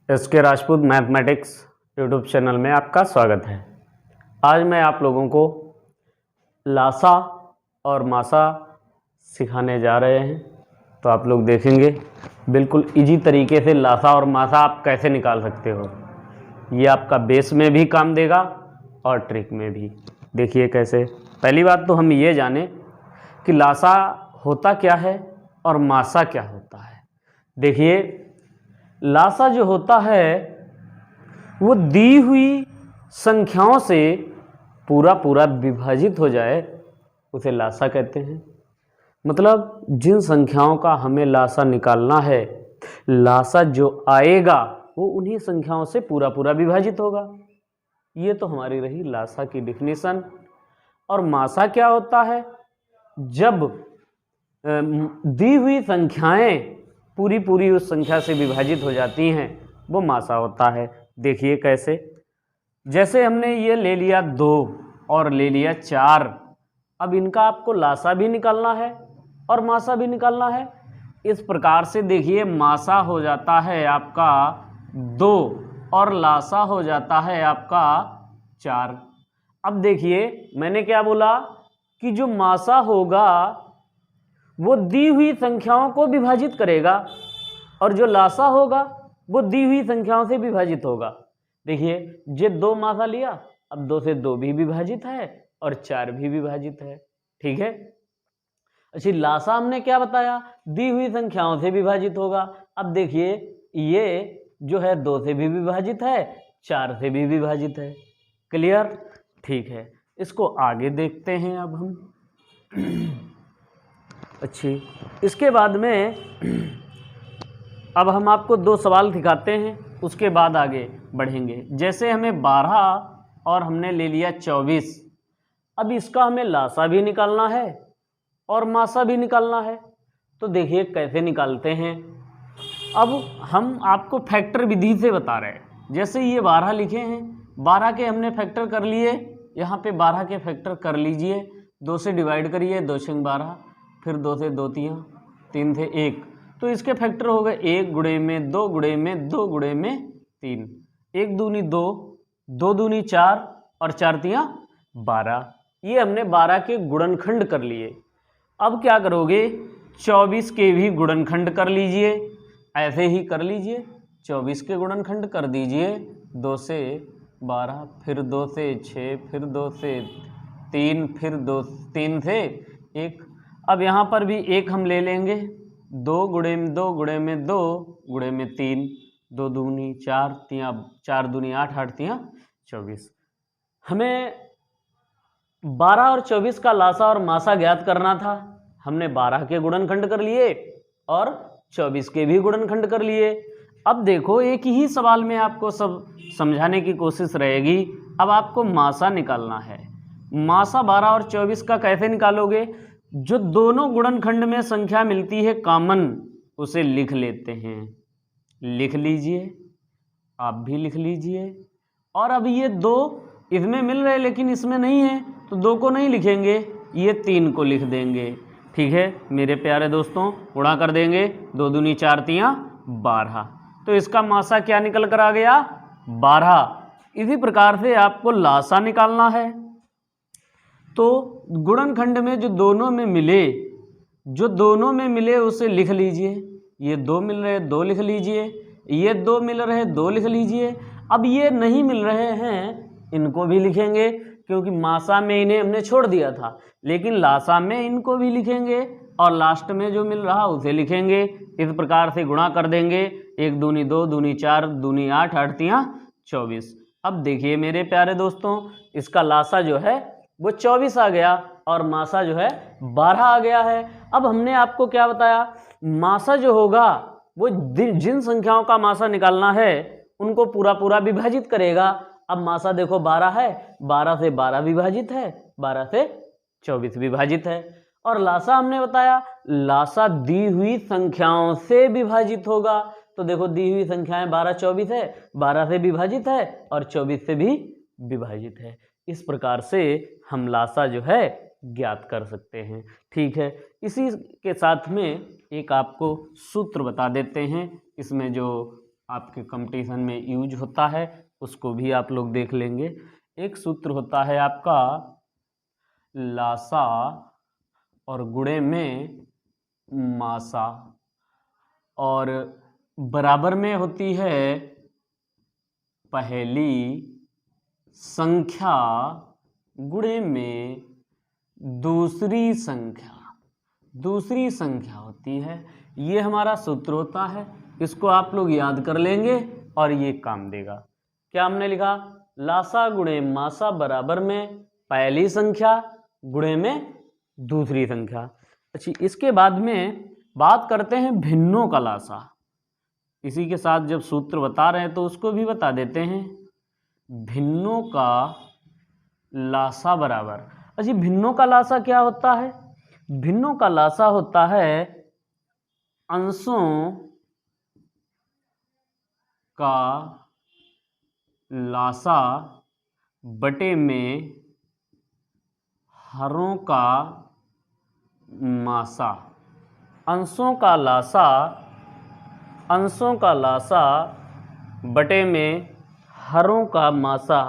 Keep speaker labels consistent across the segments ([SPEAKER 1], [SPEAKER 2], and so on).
[SPEAKER 1] SK Rajput mathematics YouTube channel में आपका स्वागत है। आज मैं आप लोगों को लासा और मासा सिखाने जा रहे हैं। तो आप लोग देखेंगे बिल्कुल इजी तरीके से लासा और मासा आप कैसे निकाल सकते हो। ये आपका बेस में भी काम देगा और ट्रिक में भी। देखिए कैसे। पहली बात तो हम ये जाने कि लासा होता क्या है और मासा क्या होता है। देखिए लासा जो होता है वो दी हुई संख्याओं से पूरा विभाजित हो जाए उसे लासा कहते हैं। मतलब जिन संख्याओं का हमें लासा निकालना है, लासा जो आएगा वो उन्हीं संख्याओं से पूरा विभाजित होगा। ये तो हमारी रही लासा की डिफिनीशन। और मासा क्या होता है? जब दी हुई संख्याएं पूरी उस संख्या से विभाजित हो जाती हैं, वो मासा होता है। देखिए कैसे। जैसे हमने ये ले लिया 2 और ले लिया 4। अब इनका आपको लासा भी निकालना है और मासा भी निकालना है। इस प्रकार से देखिए मासा हो जाता है आपका 2 और लासा हो जाता है आपका 4। अब देखिए मैंने क्या बोला कि जो मासा होगा वो दी हुई संख्याओं को विभाजित करेगा और जो लासा होगा वो दी हुई संख्याओं से विभाजित होगा। देखिए ये 2 मासा लिया, अब 2 से 2 भी विभाजित है और 4 भी विभाजित है। ठीक है। अच्छा लासा हमने क्या बताया? दी हुई संख्याओं से विभाजित होगा। अब देखिए ये जो है 2 से भी विभाजित है, 4 से भी विभाजित है। क्लियर? ठीक है। इसको आगे देखते हैं अब हम। अच्छी। इसके बाद में अब हम आपको 2 सवाल दिखाते हैं, उसके बाद आगे बढ़ेंगे। जैसे हमें 12 और हमने ले लिया 24। अब इसका हमें लासा भी निकालना है और मासा भी निकालना है। तो देखिए कैसे निकालते हैं। अब हम आपको फैक्टर विधि से बता रहे हैं। जैसे ये 12 लिखे हैं, 12 के हमने फैक्टर कर लिए। यहाँ पे 12 के फैक्टर कर लीजिए। 2 से डिवाइड करिए, 2 छंग 12, फिर 2 से 2 तियाँ, 3 से 1। तो इसके फैक्टर हो गए 1 गुणे में 2 गुणे में 2 गुणे में 3। 1 दूनी 2, 2 दूनी 4 और 4 तियाँ 12। ये हमने 12 के गुणनखंड कर लिए। अब क्या करोगे? 24 के भी गुणनखंड कर लीजिए। ऐसे ही कर लीजिए। 24 के गुणनखंड कर दीजिए। 2 से 12, फिर 2 से 6, फिर 2 से 3, फिर 3 से 1। अब यहाँ पर भी 1 हम ले लेंगे। 2 गुणे में 2 गुणे में 2 गुणे में 3, 2 दूनी 4 तियाँ 4 दूनी 8, 8 तियाँ 24। हमें 12 और 24 का लासा और मासा ज्ञात करना था। हमने 12 के गुणनखंड कर लिए और 24 के भी गुणनखंड कर लिए। अब देखो एक ही सवाल में आपको सब समझाने की कोशिश रहेगी। अब आपको मासा निकालना है। मासा 12 और 24 का कैसे निकालोगे? जो दोनों गुणनखंड में संख्या मिलती है कॉमन, उसे लिख लेते हैं। लिख लीजिए, आप भी लिख लीजिए। और अब ये 2 इसमें मिल रहे लेकिन इसमें नहीं है, तो 2 को नहीं लिखेंगे, ये 3 को लिख देंगे। ठीक है मेरे प्यारे दोस्तों, गुणा कर देंगे। 2 दूनी 4 तियाँ 12। तो इसका मासा क्या निकल कर आ गया? 12। इसी प्रकार से आपको लासा निकालना है। तो गुणनखंड में जो दोनों में मिले उसे लिख लीजिए। ये 2 मिल रहे 2 लिख लीजिए, ये 2 मिल रहे 2 लिख लीजिए। अब ये नहीं मिल रहे हैं, इनको भी लिखेंगे क्योंकि मासा में इन्हें हमने छोड़ दिया था, लेकिन लासा में इनको भी लिखेंगे और लास्ट में जो मिल रहा उसे लिखेंगे। इस प्रकार से गुणा कर देंगे। 1 दूनी 2 दूनी 4 दूनी 8, 8 तियाँ 24। अब देखिए मेरे प्यारे दोस्तों, इसका लासा जो है वो 24 आ गया और मासा जो है 12 आ गया है। अब हमने आपको क्या बताया? मासा जो होगा वो जिन संख्याओं का मासा निकालना है उनको पूरा विभाजित करेगा। अब मासा देखो 12 है, 12 से 12 विभाजित है, 12 से 24 विभाजित है। और लासा हमने बताया, लासा दी हुई संख्याओं से विभाजित होगा। तो देखो दी हुई संख्याएं 12 24 है, 12 से विभाजित है और 24 से भी विभाजित है। इस प्रकार से हम लासा जो है ज्ञात कर सकते हैं। ठीक है। इसी के साथ में एक आपको सूत्र बता देते हैं। इसमें जो आपके कंपटीशन में यूज होता है, उसको भी आप लोग देख लेंगे। एक सूत्र होता है आपका लासा और गुणे में मासा, और बराबर में होती है पहली संख्या गुणे में दूसरी संख्या होती है। ये हमारा सूत्र होता है, इसको आप लोग याद कर लेंगे और ये काम देगा। क्या हमने लिखा? लासा गुणे मासा बराबर में पहली संख्या गुणे में दूसरी संख्या। अच्छा, इसके बाद में बात करते हैं भिन्नों का लासा। इसी के साथ जब सूत्र बता रहे हैं तो उसको भी बता देते हैं। भिन्नों का लासा बराबर, अच्छा भिन्नों का लासा क्या होता है? भिन्नों का लासा होता है अंशों का लासा बटे में हरों का मासा। अंशों का लासा बटे में हरों का मासा।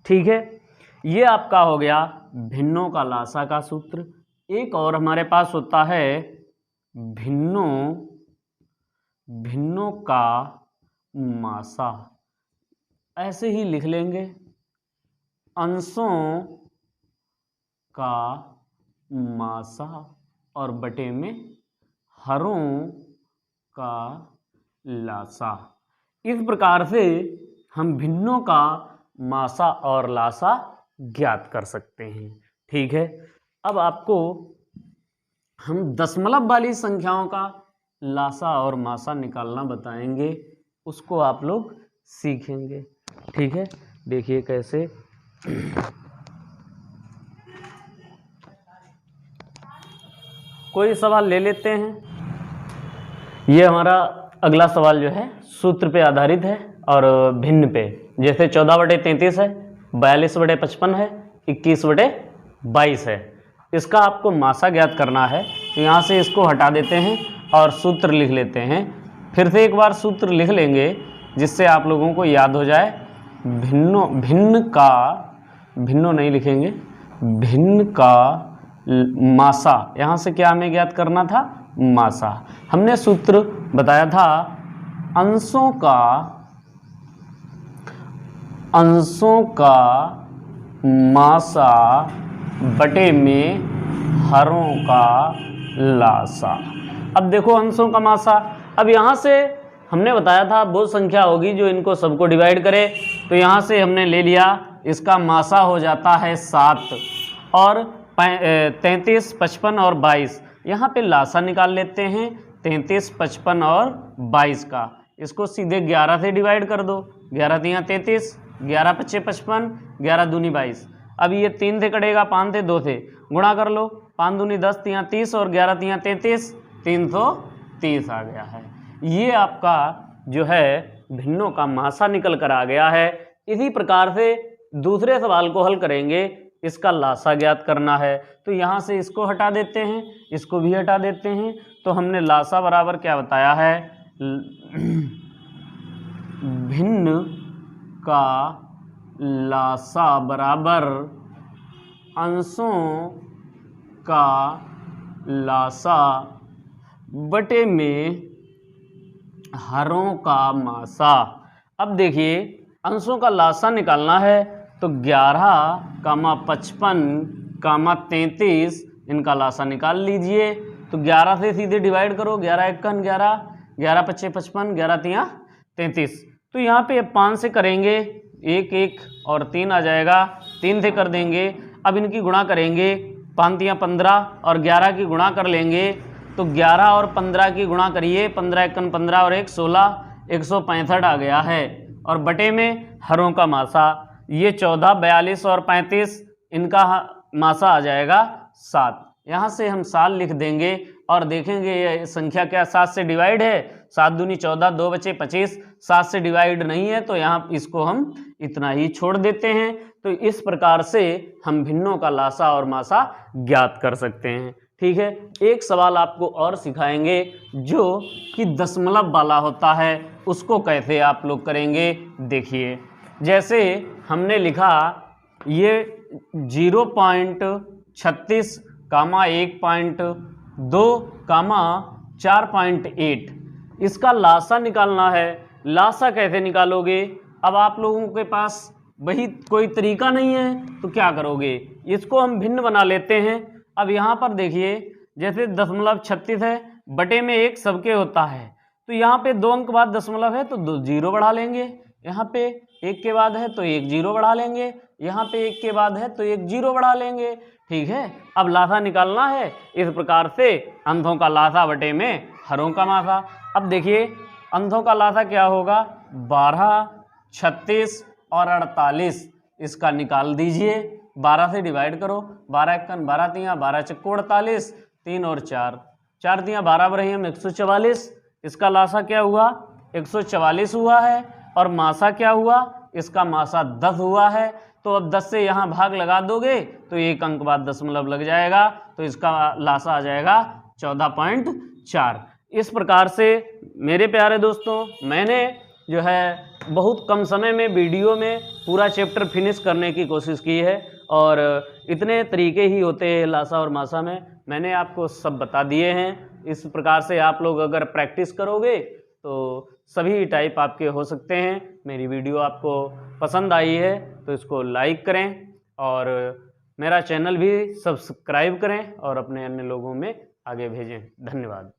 [SPEAKER 1] ठीक है, ये आपका हो गया भिन्नों का लासा का सूत्र। एक और हमारे पास होता है भिन्नों का मासा। ऐसे ही लिख लेंगे, अंशों का मासा और बटे में हरों का लासा। इस प्रकार से हम भिन्नों का मासा और लासा ज्ञात कर सकते हैं। ठीक है, अब आपको हम दशमलव वाली संख्याओं का लासा और मासा निकालना बताएंगे, उसको आप लोग सीखेंगे। ठीक है, देखिए कैसे। कोई सवाल ले लेते हैं। ये हमारा अगला सवाल जो है सूत्र पे आधारित है और भिन्न पे। जैसे 14/33 है, 42/55 है, 21/22 है। इसका आपको मासा ज्ञात करना है, तो यहाँ से इसको हटा देते हैं और सूत्र लिख लेते हैं। फिर से एक बार सूत्र लिख लेंगे जिससे आप लोगों को याद हो जाए। भिन्नो नहीं लिखेंगे, भिन्न का मासा। यहाँ से क्या हमें ज्ञात करना था? मासा। हमने सूत्र बताया था अंशों का मासा बटे में हरों का लासा। अब देखो अंशों का मासा, अब यहाँ से हमने बताया था वो संख्या होगी जो इनको सबको डिवाइड करे, तो यहाँ से हमने ले लिया, इसका मासा हो जाता है 7 और 33, 55 और 22। यहाँ पे लासा निकाल लेते हैं 33, 55 और 22 का। इसको सीधे 11 से डिवाइड कर दो। 11 तियाँ 33, 11 पच्चे 55, 11 दूनी 22। अब ये 3 से कटेगा, 5 से 2 से गुणा कर लो। 5 दूनी 10 तियाँ 30 और 11 तियाँ 33, 330 आ गया है। ये आपका जो है भिन्नों का मासा निकल कर आ गया है। इसी प्रकार से दूसरे सवाल को हल करेंगे, इसका लासा ज्ञात करना है, तो यहाँ से इसको हटा देते हैं, इसको भी हटा देते हैं। तो हमने लासा बराबर क्या बताया है? भिन्न का लासा बराबर अंशों का लासा बटे में हरों का मासा। अब देखिए अंशों का लासा निकालना है, तो 11, 55, 33 इनका लासा निकाल लीजिए। तो 11 से सीधे डिवाइड करो, 11 एकन 11, 11 पच्चे 55, 11 तियाँ 33। तो यहाँ पे 5 से करेंगे 1 1 और 3 आ जाएगा, 3 से कर देंगे। अब इनकी गुणा करेंगे, 5 तियाँ 15 और 11 की गुणा कर लेंगे। तो 11 और 15 की गुणा करिए, 15 एकन 15 और 1 16, 165 आ गया है। और बटे में हरों का मासा, ये 14, 42 और 35 इनका मासा आ जाएगा 7। यहाँ से हम 7 लिख देंगे और देखेंगे ये संख्या क्या 7 से डिवाइड है। 7 दूनी 14, 2 बचे 25, 7 से डिवाइड नहीं है, तो यहाँ इसको हम इतना ही छोड़ देते हैं। तो इस प्रकार से हम भिन्नों का लासा और मासा ज्ञात कर सकते हैं। ठीक है, एक सवाल आपको और सिखाएंगे जो कि दशमलव वाला होता है, उसको कैसे आप लोग करेंगे। देखिए, जैसे हमने लिखा ये 0.36 कामा 1.2 कामा 4.8, इसका लासा निकालना है। लासा कैसे निकालोगे? अब आप लोगों के पास वही कोई तरीका नहीं है तो क्या करोगे, इसको हम भिन्न बना लेते हैं। अब यहाँ पर देखिए, जैसे 0.36 है, बटे में 1 सबके होता है, तो यहाँ पे 2 अंक बाद दशमलव है तो 2 जीरो बढ़ा लेंगे, यहाँ पे 1 के बाद है तो 1 जीरो बढ़ा लेंगे, यहाँ पे 1 के बाद है तो 1 जीरो बढ़ा लेंगे। ठीक है, अब लासा निकालना है। इस प्रकार से अंधों का लासा बटे में हरों का मासा। अब देखिए, अंधों का लासा क्या होगा? 12, 36 और 48, इसका निकाल दीजिए। 12 से डिवाइड करो, 12 एकन 12 तियाँ 12 चक्को 48, 3 और 4, 4 तियाँ 12 बरही हम 144। इसका लासा क्या हुआ? 144 हुआ है। और मासा क्या हुआ? इसका मासा 10 हुआ है। तो अब 10 से यहाँ भाग लगा दोगे तो 1 अंक बाद दशमलव लग जाएगा, तो इसका लासा आ जाएगा 14.4। इस प्रकार से मेरे प्यारे दोस्तों, मैंने जो है बहुत कम समय में वीडियो में पूरा चैप्टर फिनिश करने की कोशिश की है, और इतने तरीके ही होते हैं लासा और मासा में, मैंने आपको सब बता दिए हैं। इस प्रकार से आप लोग अगर प्रैक्टिस करोगे तो सभी टाइप आपके हो सकते हैं। मेरी वीडियो आपको पसंद आई है तो इसको लाइक करें और मेरा चैनल भी सब्सक्राइब करें और अपने अन्य लोगों में आगे भेजें। धन्यवाद।